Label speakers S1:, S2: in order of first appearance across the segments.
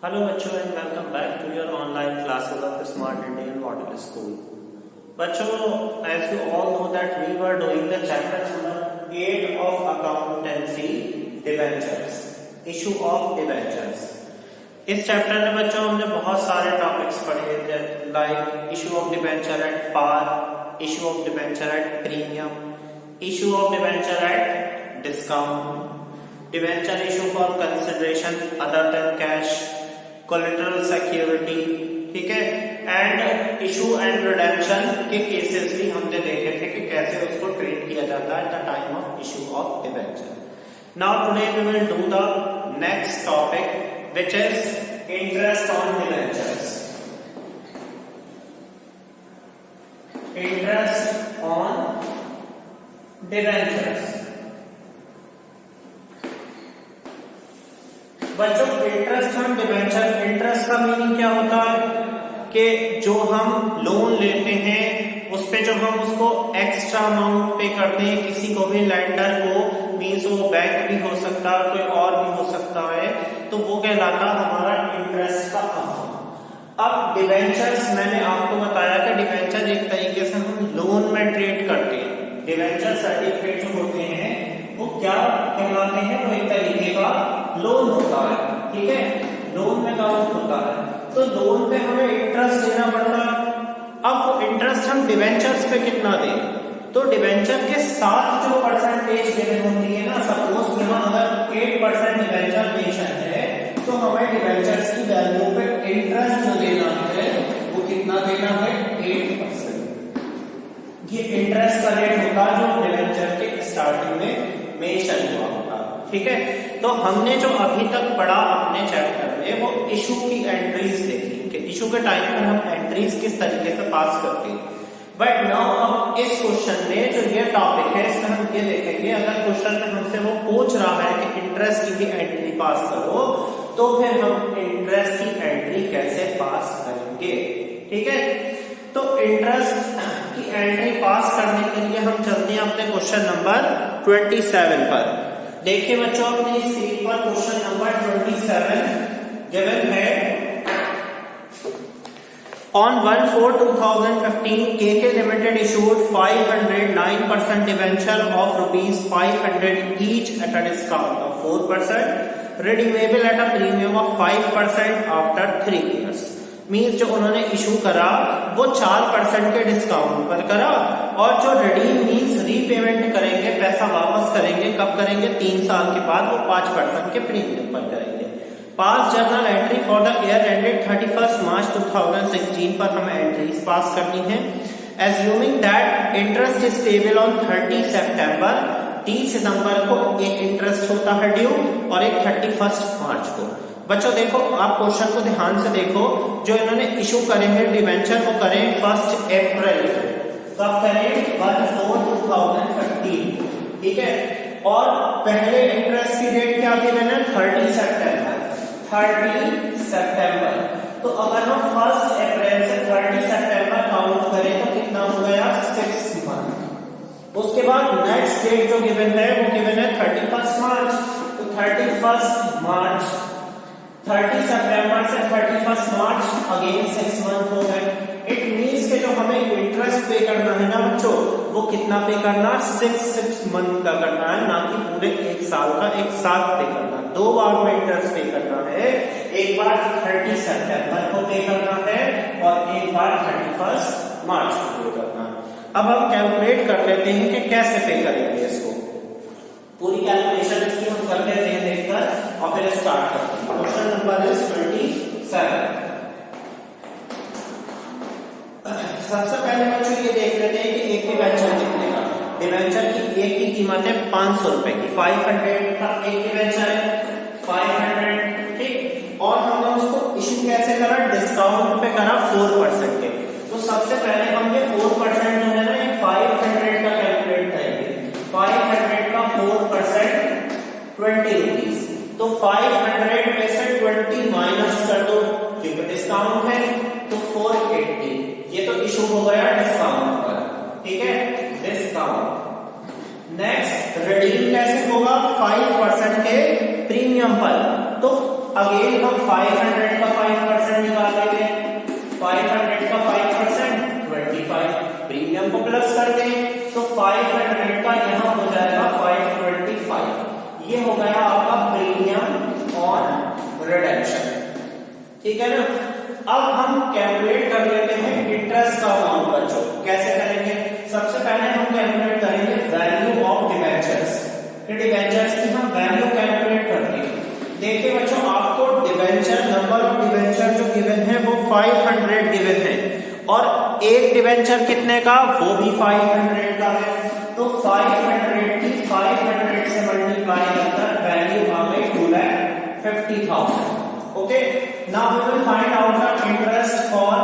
S1: Hello बच्चों and welcome back to your online classes of Smart Indian Model School. बच्चों, as you all know that we were doing the chapter number 8 of accountancy, debentures, issue of debentures. इस chapter में बच्चों हमने बहुत सारे topics पढ़े like issue of debenture at par, issue of debenture at premium, issue of debenture at discount, debenture issue for consideration other than cash, collateral security, ठीक है, and issue and redemption के cases भी हमने देखे थे कि कैसे उसको ट्रीट किया जाता है at the time of issue of debenture. Now today we will do the next topic which is interest on debentures. Interest on debentures. बच्चों, इंटरेस्ट ऑन डिबेंचर, इंटरेस्ट का मीनिंग क्या होता है कि जो हम लोन लेते हैं उस पे जो हम उसको एक्स्ट्रा अमाउंट पे करते हैं किसी को भी लैंडर को, मीन्स वो बैंक भी हो सकता है, कोई और भी हो सकता है, तो वो कहलाता हमारा इंटरेस्ट का अमाउंट. अब डिबेंचर्स, मैंने आपको बताया कि डिबेंचर एक तरीके से हम लोन में ट्रेड करते हैं. डिबेंचर सर्टिफिकेट जो होते हैं वो क्या कहलाते हैं, वो एक तरीके का लोन होता है, ठीक है, लोन में काउंट होता है. तो लोन पे हमें इंटरेस्ट देना पड़ता है. अब वो इंटरेस्ट हम डिबेंचर्स पे कितना दें, तो डिबेंचर के साथ जो परसेंटेज गिवन होती है ना, सपोज यहाँ अगर 8% डिबेंचर मेंशन है तो हमें डिबेंचर्स की वैल्यू पे इंटरेस्ट जो देना है वो कितना देना है, 8%. ये इंटरेस्ट का रेट होता है जो डिबेंचर के स्टार्टिंग में मेंशन हुआ होता है, ठीक है. तो हमने जो अभी तक पढ़ा अपने चैप्टर में वो इशू की एंट्रीज देखी कि इशू के टाइम पर हम एंट्रीज किस तरीके से पास करते हैं. बट नाउ अब इस क्वेश्चन में जो ये टॉपिक है इसमें हम ये देखेंगे, अगर क्वेश्चन में हमसे वो पूछ रहा है कि इंटरेस्ट की भी एंट्री पास करो, तो फिर हम इंटरेस्ट की एंट्री कैसे पास करेंगे, ठीक है. तो इंटरेस्ट की एंट्री पास करने के लिए हम चलते हैं अपने क्वेश्चन नंबर 27 पर. देखिए बच्चों, अपनी स्क्रीन पर क्वेश्चन नंबर 27 गिवन है. On 1/4/2015, KK Limited issued 509% debenture of ₹500 each at a discount of 4%, redeemable at a premium of 5% after 3 years. Means जो उन्होंने इशू करा वो 4% के डिस्काउंट पर करा, और जो रिडीम मीन्स रीपेमेंट करेंगे, पैसा वापस करेंगे, कब करेंगे, 3 साल के बाद, वो 5% के प्रीमियम पर करेंगे. पास journal entry for the year ended 31 मार्च 2016 पर हमें एंट्रीज पास करनी है. Assuming that interest is payable on 30 सितंबर, 30 सितंबर को एक इंटरेस्ट होता है ड्यू और एक 31 मार्च को. बच्चों देखो, आप क्वेश्चन को ध्यान से देखो, जो इन्होंने इशू करे हैं डिबेंचर वो करें 1 अप्रैल को, कब करें, 1/4/2015, ठीक है. और पहले इंटरेस्ट की डेट क्या थी मैंने, 30 सितंबर. तो अगर हम 1 अप्रैल से 30 सितंबर काउंट करें तो कितना हो गया, 6 मंथ. उसके बाद नेक्स्ट डेट जो गिवन है वो गिवन है 31 मार्च. तो 31 मार्च, 30 सितंबर से 31 मार्च, अगेन 6 मंथ हो गए. इट मीन्स के जो हमें इंटरेस्ट पे करना है ना बच्चों, वो कितना पे करना, 6 मंथ का करना है, ना कि पूरे 1 साल का एक साथ पे करना. 2 बार में इंटरेस्ट पे करना है, एक बार 30 सितंबर को पे करना है और एक बार 31 मार्च को पे करना है. अब हम कैलकुलेट कर लेते हैं कि कैसे पे करेंगे इसको. पूरी कैलकुलेशन इसकी हम कर लेते हैं देखकर और फिर स्टार्ट करते हैं. Question number is 27. सबसे पहले बच्चों ये देख लेते हैं कि एक डिबेंचर कितने का. डिबेंचर की एक की कीमत है 500 रुपए की. 500 का एक डिबेंचर है, 500, ठीक. और हमने उसको इशू कैसे करा, डिस्काउंट पे करा 4% के. तो सबसे पहले हम ये 4% जो है ना, ये 500 का कैलकुलेट करेंगे. 500 का 4% 20 रुपीज. तो 500 में से 20 माइनस कर दो क्योंकि डिस्काउंट है, तो 480. ये तो इशू हो गया डिस्काउंट पर, ठीक है, डिस्काउंट. नेक्स्ट रिडीम कैसे होगा, 5% के प्रीमियम पर. तो अगेन हम 500 का 5% निकालेंगे, 500 का 5% 25, प्रीमियम को प्लस कर दें तो 500 का यहाँ हो जाएगा 525। ये हो गया आपका प्रीमियम ऑन रिडेम्पशन, ठीक है ना। अब हम कैलकुलेट कर लेते हैं इंटरेस्ट का अमाउंट बच्चों। कैसे करेंगे? सबसे पहले हम कैलकुलेट करेंगे वैल्यू ऑफ डिबेंचर्स। डिबेंचर्स की हम वैल्यू कैलकुलेट करते हैं। देखिए बच्चों, आपको डिबेंचर, नंबर ऑफ डिबेंचर जो गिवन है वो 500 गिवन है, और एक डिबेंचर कितने का, वो भी 500 का है। तो 500 की 500 से मल्टीप्लाई करकर वैल्यू आ गई 2,50,000। Okay, now we will find out the interest for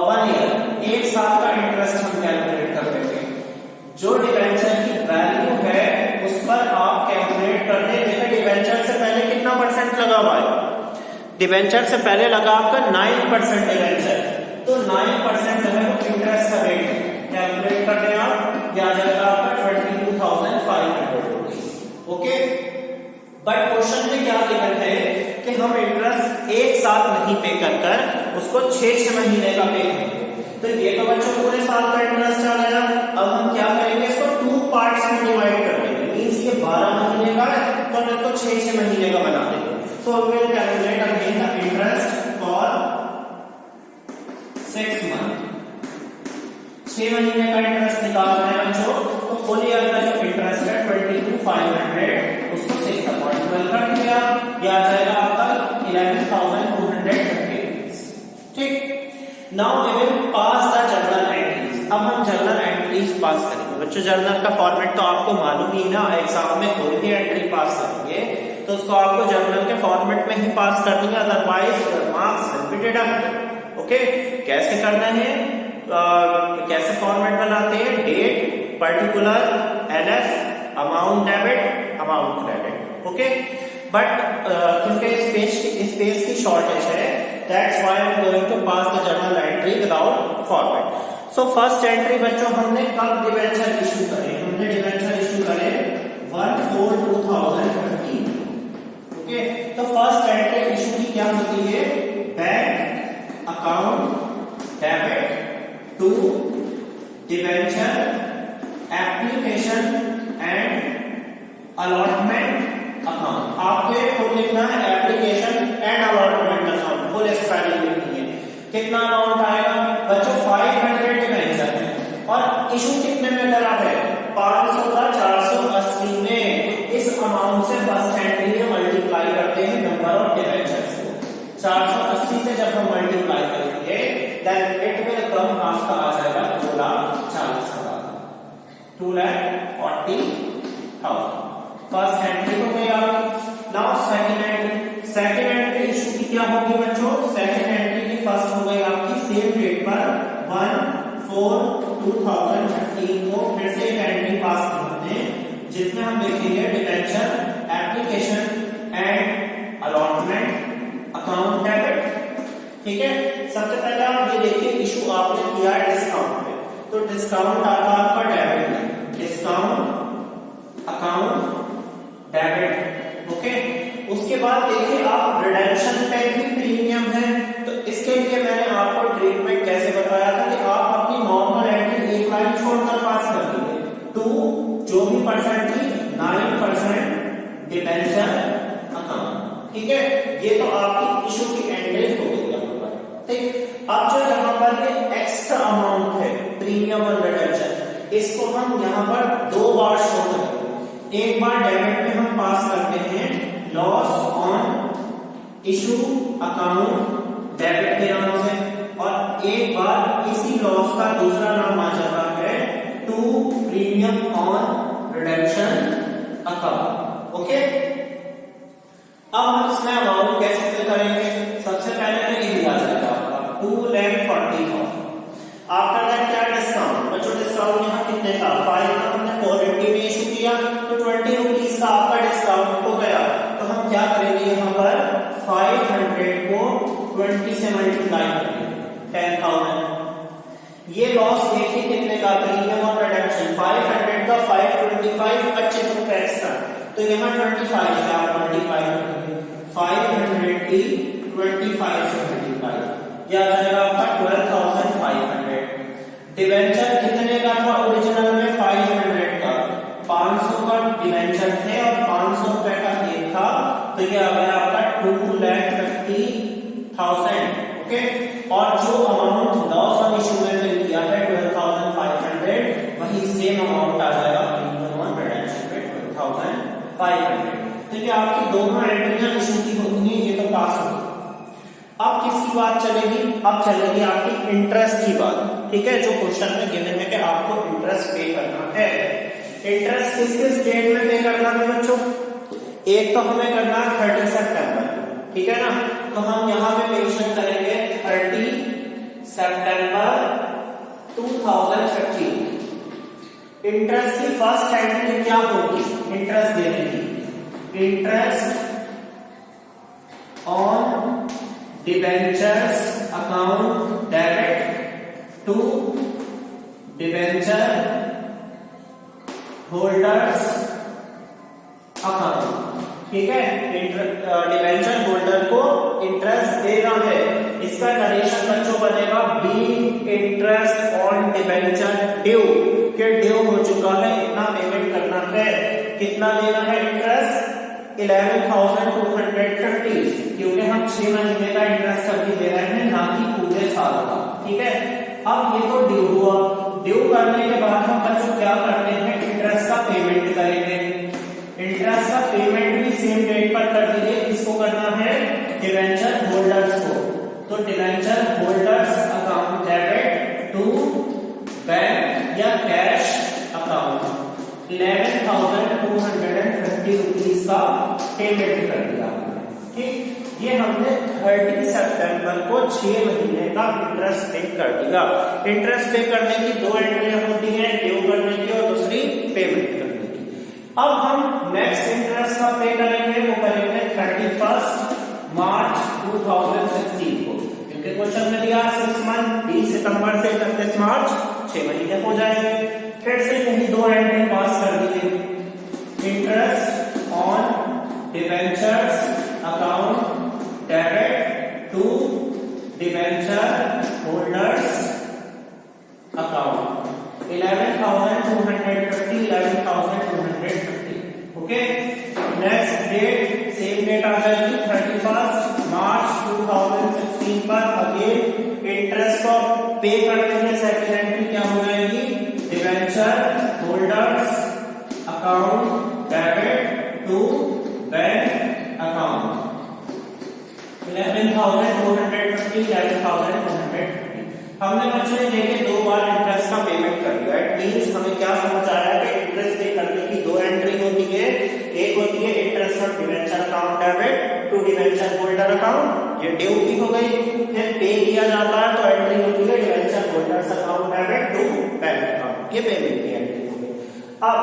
S1: 1 year. एक साल का इंटरेस्ट हम कैलकुलेट कर लेंगे। जो डिबेंचर की वैल्यू है उस पर आप कैलकुलेट कर लें। देखिए डिबेंचर से पहले कितना परसेंट लगा हुआ है, डिबेंचर से पहले लगा आपका 9% डिबेंचर, तो 9% जो है वो इंटरेस्ट का रेट है। कैलकुलेट कर लें आप, या जाएगा आपका 22,500 रुपीज। ओके, बट क्वेश्चन में क्या गिवन है कि हम इंटरेस्ट एक साथ नहीं पे कर उसको 6 महीने का पे करेंगे। तो ये तो बच्चों पूरे साल का इंटरेस्ट आ गया। अब हम क्या करेंगे, इसको 2 पार्ट्स में डिवाइड कर देंगे। मींस ये 12 महीने का है तो हम इसको 6 महीने का बना देंगे। So we will calculate again the interest for 6 month. 6 महीने का इंटरेस्ट निकालना है बच्चों, तो फुल ईयर का जो इंटरेस्ट है 22,500 उसको 6/12 कर दिया, या आ जाएगा आपका 11,250। ठीक, now we will pass the journal entries. अब हम जर्नल एंट्रीज पास करेंगे। बच्चों जर्नल का फॉर्मेट तो आपको मालूम ही ना, एग्जाम में कोई भी एंट्री पास करेंगे तो उसको आपको जर्नल के फॉर्मेट में ही पास करनी है, otherwise marks will be deducted. Okay, कैसे करना है, कैसे फॉर्मेट बनाते हैं, date, particular, LF, amount debit, amount credit. Okay, but क्योंकि स्पेस की शॉर्टेज है, that's why I am going to pass the journal entry without format. So first entry बच्चों हमने कब डिबेंचर इशू करे, हमने डिबेंचर इशू करे 1/4/2015। ओके, तो फर्स्ट एंट्री इशू की क्या होती है, bank account debit to debenture application and allotment account. आपको एक फुल लिखना है, application and allotment account, full spelling लिखनी है। कितना अमाउंट आएगा बच्चों, 500 डिबेंचर है और इशू कितने में करा है, 500 का 480 में। इस अमाउंट से फर्स्ट एंट्री में मल्टीप्लाई करते हैं नंबर ऑफ डिबेंचर्स को। 480 से जब हम मल्टीप्लाई करेंगे देन इट विल कम, आपका आ जाएगा 2,40,000, 2,40,000। फर्स्ट एंट्री हो गई आपकी। नाउ सेकंड एंट्री इशू की क्या होगी बच्चों, सेकंड एंट्री की फर्स्ट हो गई आपकी सेम डेट पर 1/4/2015 को फिर से एक एंट्री पास करते हैं, जिसमें हम देखेंगे debenture application and allotment account debit. ठीक है, सबसे पहले आप ये देखिए इशू आपने किया है डिस्काउंट पे, तो डिस्काउंट आपका डेबिट है, डिस्काउंट अकाउंट डेबिट। ओके, उसके बाद देखिए आप रिडेम्पशन पे भी प्रीमियम है, तो इसके लिए मैंने आपको ट्रीटमेंट कैसे बताया था कि आप अपनी नॉर्मल एंट्री एक लाइन छोड़कर पास कर दीजिए। 2 जो भी परसेंट थी 9% डिबेंचर अकाउंट। ठीक है, ये तो आपकी इशू की एंट्री हो गई यहाँ पर। ठीक, अब जो यहाँ पर ये एक्स्ट्रा अमाउंट है प्रीमियम और रिडेम्पशन, इसको हम यहाँ पर 2 बार शो करेंगे। एक बार डेबिट में हम पास करते हैं loss on issue account debit के नाम से, और एक बार इसी लॉस का दूसरा नाम आ जाता है to premium on redemption account. Okay, अब हम इसमें अमाउंट कैसे फिल करेंगे, सबसे पहले तो ये दिया जाएगा आपका 2,40,000। आफ्टर दैट क्या डिस्काउंट, बच्चों डिस्काउंट यहाँ कितने का, 5 का हमने 480 में इशू किया तो 20 रुपीज का आपका डिस्काउंट हो गया। तो हम क्या करेंगे यहाँ पर 500 को 20 से मल्टीप्लाई करेंगे 10,000। ये लॉस देखिए कितने का, प्रीमियम और रिडेम्पशन 500 का 525, 25 रुपए एक्स्ट्रा, तो तो यहाँ 25 से आप मल्टीप्लाई करेंगे, 500 की 25 से मल्टीप्लाई, यह आ जाएगा आपका 12,500। डिवेंचर कितने का था ओरिजिनल में? 500 का, 500 का डिवेंचर थे और 500 रुपए का एक था, तो ये आ गया आपका 2,50,000। ओके, और जो अमाउंट लॉस ऑन इशू में फिल किया है 12,500, वही सेम अमाउंट आ जाएगा इनकम ऑन रिडेम्पशन में 12,500। तो ये आपकी दोनों एंट्रियां इशू की होती हैं, ये तो पास होगी। अब किसकी बात चलेगी? अब चलेगी आपकी इंटरेस्ट की बात, ठीक है, जो क्वेश्चन में गिवन है कि आपको इंटरेस्ट पे करना है। इंटरेस्ट किस किस डेट में पे करना है बच्चों? एक तो हमें करना है 30 सितंबर, ठीक है ना, तो हम यहाँ पे मेंशन करेंगे 30 सितंबर 2015। इंटरेस्ट की फर्स्ट एंट्री क्या होगी इंटरेस्ट देने की? Interest on debentures account debit to debenture holders account, ठीक है। डिबेंचर होल्डर को इंटरेस्ट देना है, इसका कंडीशन बच्चों बनेगा be interest on debenture due, कि ड्यू हो चुका है, इतना पेमेंट करना है। कितना देना है इंटरेस्ट? 11,250, क्योंकि हम 6 महीने का इंटरेस्ट अभी दे रहे हैं, ना कि पूरे साल का, ठीक है। अब ये तो ड्यू हुआ, ड्यू करने के बाद हम बच्चों क्या करते हैं? इंटरेस्ट का पेमेंट करेंगे। इंटरेस्ट का पेमेंट भी सेम डेट पर कर दीजिए, किसको करना है? डिबेंचर होल्डर्स को। तो debenture holders account debit to bank या कैश अकाउंट 11,250 रुपीज का पेमेंट कर दिया, ठीक। ये हमने 30 सितंबर को 6 महीने का इंटरेस्ट पे कर दिया। इंटरेस्ट पे करने की दो एंट्रियां होती हैं, ड्यू करने की और दूसरी पेमेंट करने की। अब हम नेक्स्ट इंटरेस्ट का पे करेंगे, वो करेंगे 31 मार्च 2016 को, क्योंकि क्वेश्चन में दिया 6 मंथ, 20 सितंबर से 31 मार्च 6 महीने हो जाएंगे। फिर से कहीं दो एंट्री पास कर दीजिए, interest on debentures account debit to debenture holders account 11,250, okay. Next date same date आ जाएगी 31 मार्च 2016 पर। अगेन इंटरेस्ट को पे कर देंगे, सेकंड एंट्री क्या हो जाएगी? Debenture holders account debit to bank account 11,250, 11,250। हमने बच्चों ने देखे दो बार इंटरेस्ट का पेमेंट कर दिया। इट मींस हमें क्या समझ आया कि इंटरेस्ट पे करने की दो एंट्री होती है, एक होती है interest on debenture account debit to debenture holder account, ये ड्यू की हो गई। फिर पे किया जाता है तो एंट्री होती है debenture holders account debit to bank account, ये पेमेंट की एंट्री हो गई। अब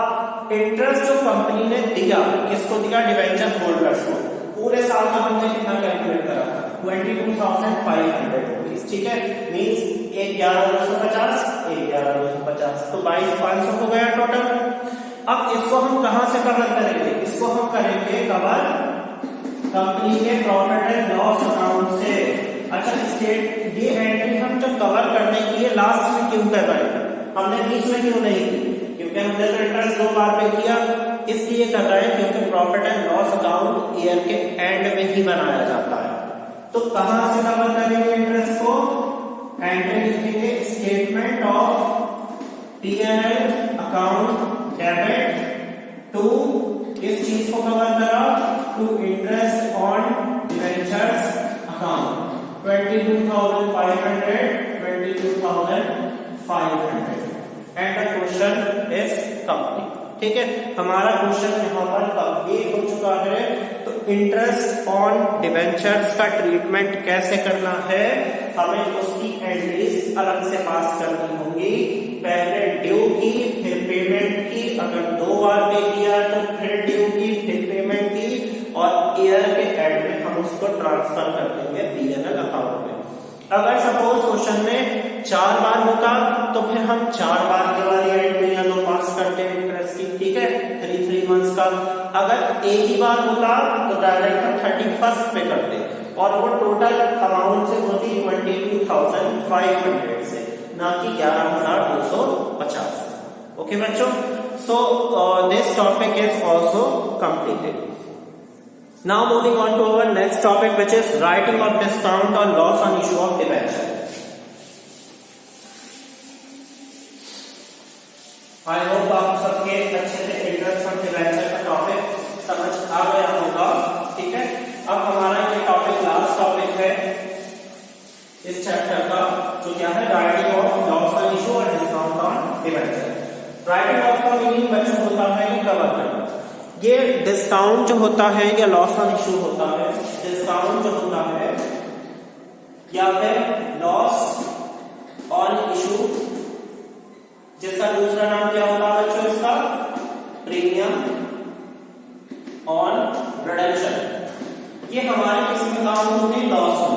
S1: इंटरेस्ट जो कंपनी ने दिया, किसको दिया? डिबेंचर होल्डर्स को। पूरे साल का हमने कितना कैलकुलेट करा? 22,500 रुपीज, ठीक है। मींस 11,250, 11,250, तो 22,500 हो गया टोटल। अब इसको हम कहां से कवर करेंगे? इसको हम करेंगे कवर कंपनी के प्रॉफिट एंड लॉस अकाउंट से। अच्छा, स्टेट ये एंट्री हम जब कवर करने की है लास्ट में क्यों कर रहे हैं? हमने बीच में क्यों नहीं की? क्योंकि हमने तो इंटरेस्ट 2 बार पे किया, इसलिए कर रहे हैं क्योंकि profit and loss account year के एंड में ही बनाया जाता है। तो कहां से कवर करेंगे इंटरेस्ट को? एंट्री लिखेंगे statement of P&L account debit to, इस चीज को कवर करा, to interest on debentures account 22,500 and the question is complete, ठीक है। हमारा क्वेश्चन यहाँ पर कंप्लीट हो चुका है। तो इंटरेस्ट ऑन डिबेंचर्स का ट्रीटमेंट कैसे करना है, हमें उसकी एंट्रीज अलग से पास करनी होगी। पहले ड्यू की, फिर पेमेंट की, अगर 2 बार पे किया तो फिर ड्यू की, फिर पेमेंट की, और ईयर के एंड में हम उसको ट्रांसफर कर देंगे P&L अकाउंट में। अगर सपोज क्वेश्चन में 4 बार होता तो फिर हम 4 बार के वाली एंट्री पास करते हैं इंटरेस्ट की, ठीक है। 23 मंथ्स का। अगर एक ही बार होता तो डायरेक्ट हम 31st पे करते, और वो टोटल अमाउंट से होती 22,500 से, ना कि 11,250। ओके बच्चों, so this topic is also completed. Now moving on to our next topic, which is writing of discount or loss on issue of debenture. I hope आप सबके अच्छे से इंटरेस्ट ऑफ डिबेंचर का टॉपिक समझ आ गया होगा। ठीक है, अब हमारा ये टॉपिक लास्ट टॉपिक है इस चैप्टर का, जो क्या है writing off loss on issue और discount on debenture. Writing off का मीनिंग बच्चों होता है कि कवर करना। ये डिस्काउंट जो होता है या लॉस ऑन इशू होता है, डिस्काउंट जो होता है या फिर लॉस ऑन इशू, जिसका दूसरा नाम क्या होता है बच्चों, इसका प्रीमियम ऑन रिडेम्पशन, ये हमारे किसमें काम होते हैं, लॉस में।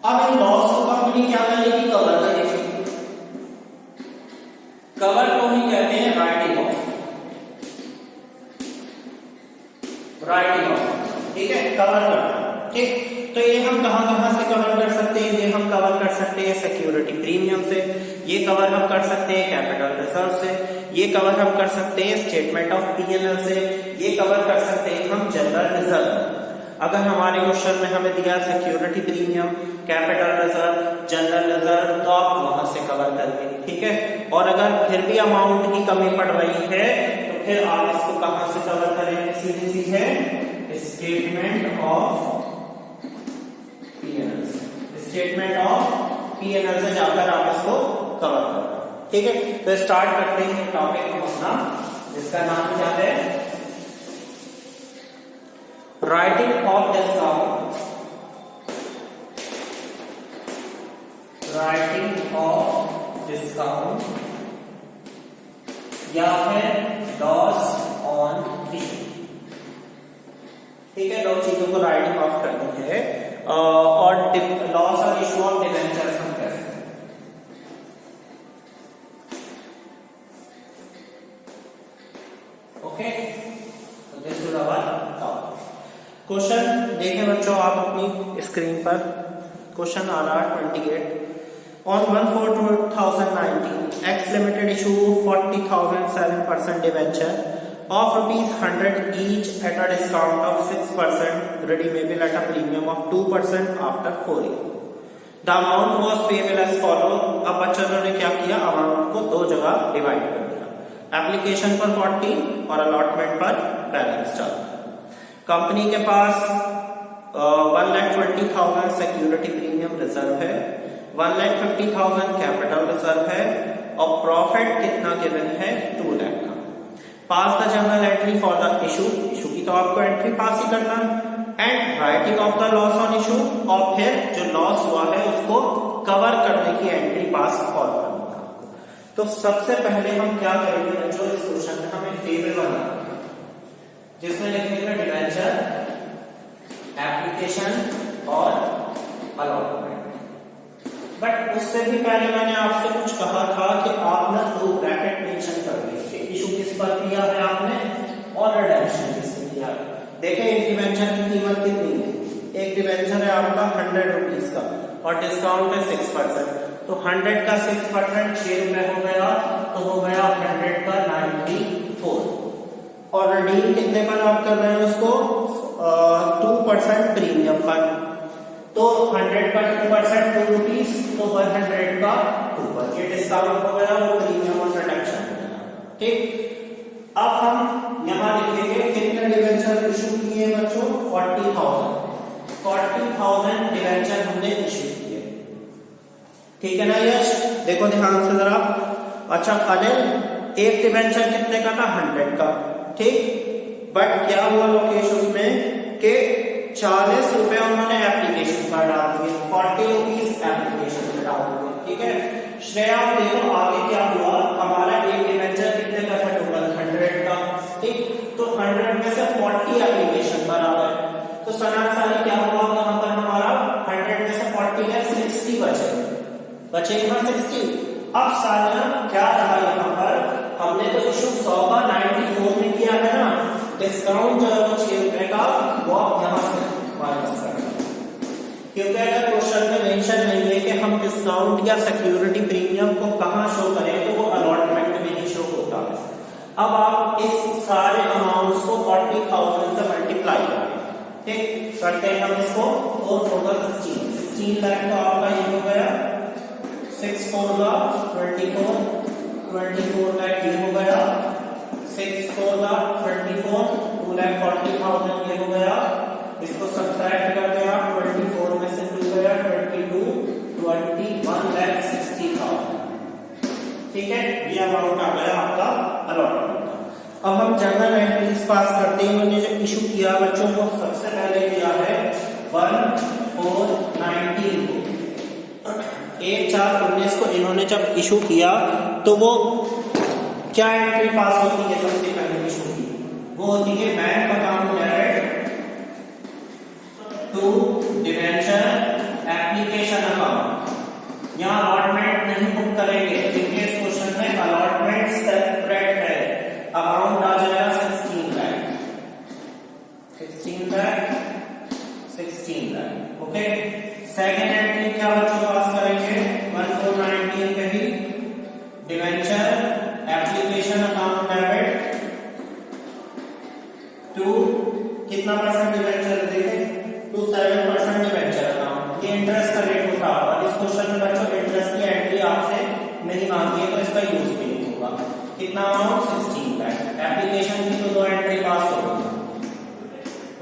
S1: अब इन लॉस को कंपनी क्या करेगी, कवर करेगी। कवर को ही कहते हैं राइटिंग ऑफ, राइटिंग ऑफ। ठीक है, कवर करना। ठीक, तो ये हम कहां से कवर कर सकते हैं, ये हम कवर कर सकते हैं सिक्योरिटी प्रीमियम से, ये कवर हम कर सकते हैं कैपिटल रिजर्व से, ये कवर हम कर सकते हैं स्टेटमेंट ऑफ पीएनएल से, ये कवर कर सकते हैं हम जनरल रिजर्व। अगर हमारे क्वेश्चन में हमें दिया security premium, capital reserve, general reserve, तो आप वहां से कवर करेंगे। ठीक है, और अगर फिर भी अमाउंट की कमी पड़ रही है तो फिर आप इसको कहां से कवर करेंगे, सीधे सीधे statement of PNL, statement of PNL से जाकर आप इसको कवर करें। ठीक है, तो स्टार्ट करते हैं टॉपिक हम अपना, जिसका नाम क्या है writing of discount. Writing of discount या फिर लॉस ऑन इशू। ठीक है, दो चीजों को राइटिंग ऑफ करनी है, और loss on issue of debentures हम कहते हैं। ओके, तो this is our topic. Question देखें बच्चों आप अपनी स्क्रीन पर, क्वेश्चन आ रहा है 28। On 1/4/2019, X Limited issue 40,007% debenture of ₹100 each at a discount of 6%, redeemable at a premium of 2% after 4 years. The amount was payable as follow. अब बच्चों ने क्या किया, अमाउंट को दो जगह डिवाइड कर दिया, एप्लीकेशन पर 40 और अलॉटमेंट पर बैलेंस चार्ज। कंपनी के पास 1,20,000 सिक्योरिटी प्रीमियम रिजर्व है, 1,50,000 कैपिटल रिजर्व है, और प्रॉफिट कितना गिवन है, 2 लाख का। Pass the journal entry for the issue, issue की तो आपको एंट्री पास ही करना है, and writing off the loss on issue, और फिर जो लॉस हुआ है उसको कवर करने की एंट्री पास और करनी है। तो सबसे पहले हम क्या करेंगे बच्चों, इस क्वेश्चन में हमें टेबल बनाना है जिसमें लिखेंगे डिबेंचर, एप्लीकेशन और अलॉटमेंट। बट उससे भी पहले मैंने आपसे कुछ कहा था कि आप ना 2 ब्रैकेट मेंशन कर दीजिए, इशू किस पर किया है आपने और रिडेम्पशन किस पर किया है। देखें एक डिबेंचर की कीमत कितनी है, एक डिबेंचर है आपका 100 रुपीज का और डिस्काउंट है 6%, तो 100 का 6% 6 रुपए हो गया, तो हो गया 100 का 94, और रिडीम कितने पर आप कर रहे हैं उसको, 2% प्रीमियम पर, तो 100 का 2% 2 रुपीज, तो 100 का 2%, ये डिस्काउंट हो गया, वो प्रीमियम और रिडक्शन हो गया। ठीक, अब हम यहां लिखेंगे कितने डिबेंचर इशू किए बच्चों, 40,000 डिबेंचर हमने इशू किए। ठीक है ना यश, देखो ध्यान से जरा। अच्छा अनिल, एक डिबेंचर कितने का था, 100 का। ठीक, बट क्या हुआ लोकेश उसमें कि 40 रुपए उन्होंने एप्लीकेशन पर डाल दिए, 40 रुपीज एप्लीकेशन पर डाल दिए। ठीक है, श्रेया देखो आगे क्या हुआ, हमारा एक डिबेंचर कितने का था, टोटल 100 का। ठीक, तो 100 में से 40 एप्लीकेशन पर आ गए, तो सनातन क्या हुआ, यहाँ पर हमारा 100 में से 40 है 60 बचे यहाँ 60। अब सानिया क्या रहा यहाँ पर, हमने तो इशू 100 का 94 में किया है ना, डिस्काउंट जो है वो 6 रुपए का, वो आप यहाँ से माइनस कर, क्योंकि अगर क्वेश्चन में मेंशन नहीं है कि हम डिस्काउंट या सिक्योरिटी प्रीमियम को कहाँ शो करें, तो वो अलॉटमेंट में ही शो होता है। अब आप इस सारे अमाउंट्स को 40,000 से मल्टीप्लाई करें, ठीक, करते हैं हम इसको, 4 होगा 16 लाख, तो आपका ये हो गया 6 4 का 24 लाख ये हो गया, 6 4 का 24, 2,40,000 ये हो गया, इसको सब्ट्रैक्ट करते हैं आप, 24 में से 2 गया 22, 21,60,000, ठीक है, ये अमाउंट आ गया आपका अलॉटमेंट। अब हम जनरल एंट्रीज पास करते हैं। इन्होंने जो इशू किया बच्चों को, सबसे पहले किया है 1/4/19 को, 1/4/19 को इन्होंने जब इशू किया तो वो क्या एंट्री पास होती है, सबसे पहले इशू की वो होती है bank account debit to debenture application account. यहाँ अलॉटमेंट नहीं बुक करेंगे क्योंकि इस क्वेश्चन में अलॉटमेंट सेपरेट है। अमाउंट आ जाएगा 16 लाख, ओके। सेकेंड एंट्री क्या बच्चों पास करेंगे, 1/4/19 पे ही debenture application account debit to कितना परसेंट डिवेंचर देखें, टू 7% डिवेंचर अकाउंट। ये इंटरेस्ट का रेट होता है, और इस क्वेश्चन में बच्चों इंटरेस्ट की एंट्री आपसे नहीं मांगी है, तो इसका यूज भी नहीं होगा। कितना अमाउंट, 16 लाख। एप्लीकेशन की तो 2 एंट्री पास होगी,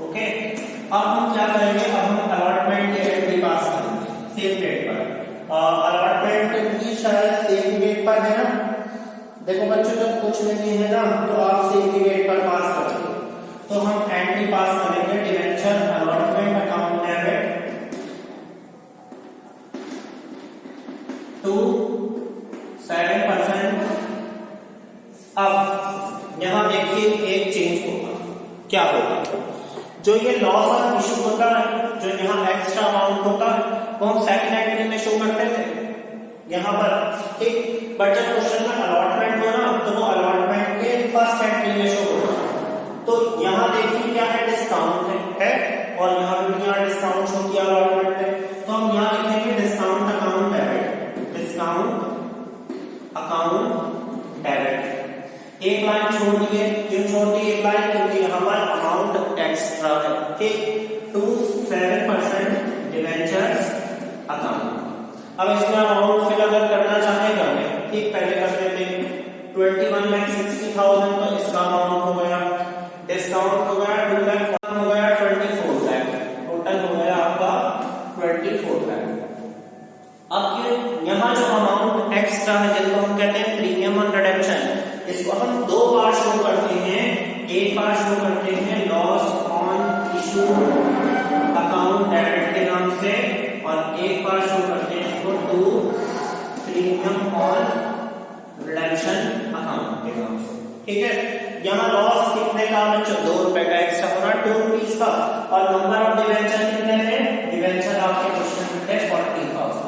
S1: ओके। अब हम क्या करेंगे, अब हम अलॉटमेंट की एंट्री पास करेंगे सेम डेट पर। अलॉटमेंट की शायद सेम डेट पर है ना, देखो बच्चों जब कुछ नहीं है ना तो आप सेम डेट पर पास करोगे, तो हम एंट्री पास करेंगे debenture allotment account debit to 7%। अब यहां देखिए एक चेंज होगा, क्या होगा, जो ये लॉस ऑन इशू होता है, जो यहाँ एक्स्ट्रा अमाउंट होता है, वो हम सेकंड एंट्री में शो करते थे यहाँ पर, ठीक। बट जब क्वेश्चन में अलॉटमेंट हो ना तो वो अलॉटमेंट के फर्स्ट एंट्री में शो होगा। तो यहाँ देखिए क्या है, डिस्काउंट है, और यहाँ भी यहाँ डिस्काउंट शो किया अलॉटमेंट है, तो हम यहाँ लिखेंगे discount account debit, discount account debit. एक लाइन छोड़ दिए, क्यों छोड़ दी एक लाइन, क्योंकि यहाँ पर अमाउंट एक्स्ट्रा है, ठीक, टू 7% डिवेंचर्स अकाउंट। अब इसमें अमाउंट फिल अगर करना चाहेगा मैं, ठीक, पहले कर देते हैं 21,60,000, तो इसका अमाउंट हो गया, डिस्काउंट हो गया 2 लाख, हो गया 24 लाख, टोटल हो गया आपका 24 लाख। अब ये यहाँ जो अमाउंट एक्स्ट्रा है, जिसको हम कहते हैं प्रीमियम ऑन रिडेम्पशन, इसको हम 2 बार शो करते हैं। एक बार शो करते हैं loss on issue account debit के नाम से, और एक बार शो करते हैं इसको to premium on redemption account के नाम से, ठीक है। यहाँ लॉस कितने का बच्चों, 2 रुपए का एक्स्ट्रा हो रहा है, 2 रुपीस का, और नंबर ऑफ डिवेंचर कितने हैं, डिवेंचर आपके क्वेश्चन में है 40,000,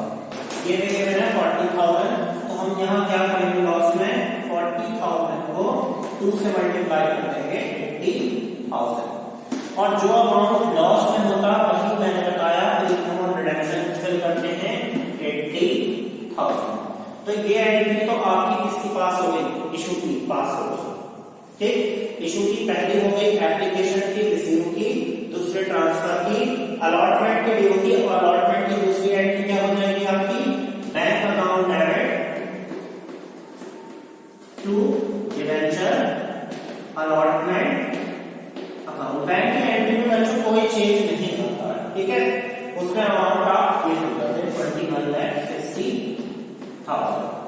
S1: ये देखे मैंने 40,000, तो हम यहाँ क्या करेंगे, लॉस में 40,000 को 2 से मल्टीप्लाई कर देंगे 80,000, और जो अमाउंट लॉस में होता वही मैंने बताया प्रीमियम ऑन रिडेम्पशन फिल करते हैं 80,000। तो ये एंट्री तो आपकी किसकी पास हो गई, इशू की पास हो गई, ठीक। इशू की पहली हो गई, एप्लीकेशन की, रिसीव की, दूसरे ट्रांसफर की, अलॉटमेंट की ड्यू की, और अलॉटमेंट की दूसरी एंट्री क्या हो जाएगी आपकी, bank account debit to debenture allotment account. Bank की एंट्री में बच्चों कोई चेंज नहीं होता है, ठीक है। उसमें अमाउंट आप ये फिल कर दें 21,60,000।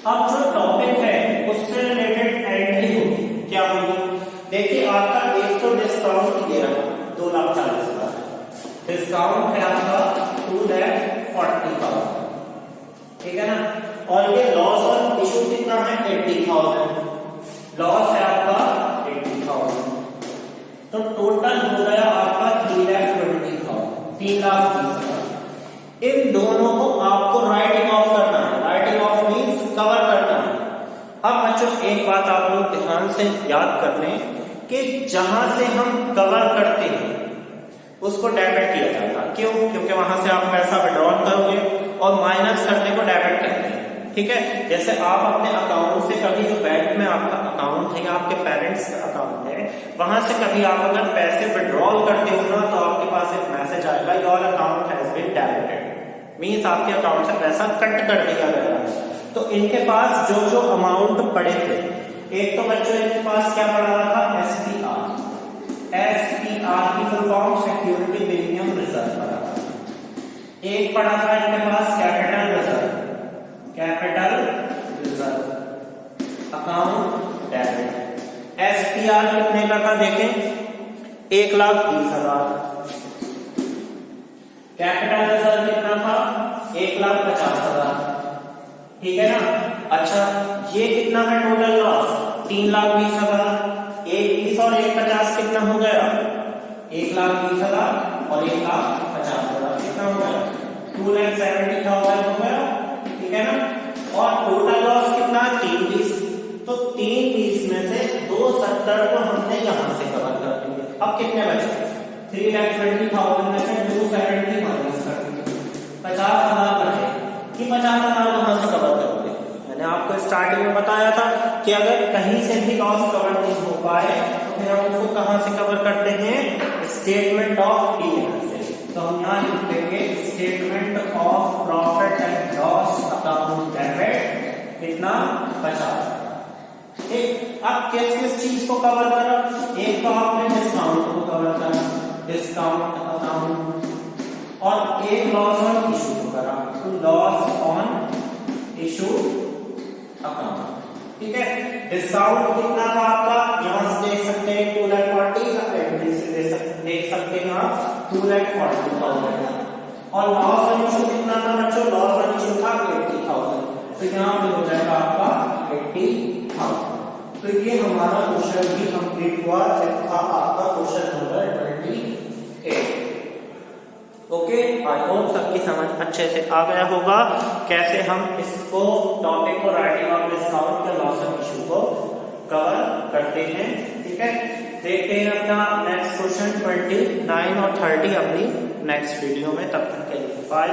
S1: अब जो टॉपिक है उससे रिलेटेड एंट्री होगी, क्या होगी, देखिए आपका एक तो डिस्काउंट दे रहा है 2,40,000, डिस्काउंट है आपका 2,40,000, ठीक है ना, और ये लॉस ऑन इशू कितना है 80,000, लॉस है आपका 80,000, तो टोटल हो गया आपका 3,20,000, 3,20,000। इन दोनों को आपको राइटिंग ऑफ करना है, राइटिंग ऑफ मींस कवर करना है, एक बात आप लोग ध्यान से याद कर लें कि जहां से हम कवर करते हैं उसको डेबिट किया जाता है। क्यों? क्योंकि वहां से आप पैसा विड्रॉल करोगे और माइनस करने को डेबिट कहते हैं। ठीक है, जैसे आप अपने अकाउंट से कभी जो बैंक में आपका अकाउंट है या आपके पेरेंट्स का अकाउंट है, वहां से कभी आप अगर पैसे विड्रॉल करते हो ना तो आपके पास एक मैसेज आएगा, your account has been debited, means आपके अकाउंट से पैसा कट कर दिया गया है। तो इनके पास जो जो अमाउंट पड़े थे, एक तो बच्चों इनके पास क्या पड़ा था, SPR। SPR की full form security premium reserve पड़ा था। एक पड़ा था इनके पास capital reserve, capital reserve account debit. SPR कितने का था देखें, 1,20,000। कैपिटल रिजर्व कितना था, 1,50,000। ठीक है ना। अच्छा, ये कितना है टोटल लॉस, 3,20,000। 1,20 और 1,50 कितना हो गया, 1,20,000 और 1,50,000 कितना हो गया, 2,70,000 हो गया। ठीक है ना। और टोटल लॉस कितना, 3,20। तो 3,20 में से 270 को हमने यहां से कवर कर देंगे। अब कितने बचे, 3,20,000 में से 270 माइनस कर देंगे, 50,000 बचे। कि 50,000 कहां से कवर करोगे, मैंने आपको स्टार्टिंग में बताया था कि अगर कहीं से भी लॉस कवर नहीं हो पाए तो फिर हम उसको कहां से कवर करते हैं, स्टेटमेंट ऑफ P&L से। तो हम यहां लिख देंगे statement of profit and loss account debit, कितना, 50,000। ठीक, अब किस किस चीज को कवर करा, एक तो आपने डिस्काउंट को कवर करा, डिस्काउंट अकाउंट, और एक लॉस ऑन इशू को करा, तो लॉस ऑन इशू अकाउंट। ठीक है, डिस्काउंट कितना था आपका, यहां से देख सकते हैं 2,40,000 का, एंट्री से देख सकते हैं आप 2,40,000। और लॉस ऑन इशू कितना था बच्चों, लॉस ऑन इशू था 80,000। तो यहां पे हो जाएगा आपका 80,000। तो ये हमारा क्वेश्चन भी कंप्लीट हुआ, था आपका question number 28। Okay, I hope सबकी समझ अच्छे से आ गया होगा कैसे हम इसको टॉपिक को राइटिंग ऑफ डिस्काउंट या लॉस ऑफ इशू को कवर करते हैं। ठीक है, देखते हैं अपना नेक्स्ट क्वेश्चन 29 और 30 अपनी नेक्स्ट वीडियो में। तब तक के लिए बाय।